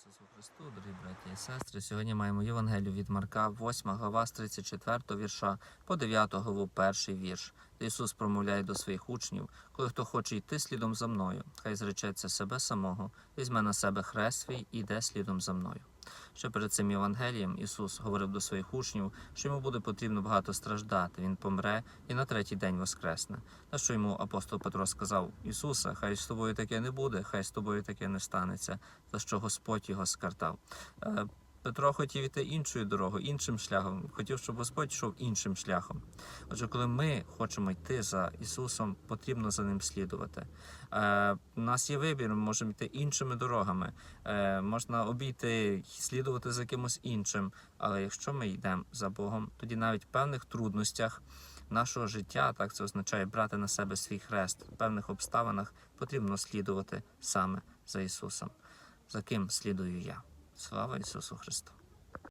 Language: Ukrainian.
Ісусу Христу, дорогі браті і сестри. Сьогодні маємо Євангелію від Марка, 8 глава, з 34 вірша по 9 главу, перший вірш. Де Ісус промовляє до своїх учнів: коли хто хоче йти слідом за мною, хай зречеться себе самого, візьме на себе хрест свій і йде слідом за мною. Ще перед цим Євангелієм Ісус говорив до своїх учнів, що йому буде потрібно багато страждати, Він помре і на третій день воскресне. На що йому апостол Петро сказав: Ісусе, хай з тобою таке не буде, хай з тобою таке не станеться, за що Господь його скартав. Петро хотів іти іншою дорогою, іншим шляхом, хотів, щоб Господь йшов іншим шляхом. Отже, коли ми хочемо йти за Ісусом, потрібно за Ним слідувати. У нас є вибір, ми можемо йти іншими дорогами, можна обійти, слідувати за кимось іншим, але якщо ми йдемо за Богом, тоді навіть в певних трудностях нашого життя, так це означає брати на себе свій хрест, в певних обставинах потрібно слідувати саме за Ісусом. За ким слідую я? Слава Ісусу Христу!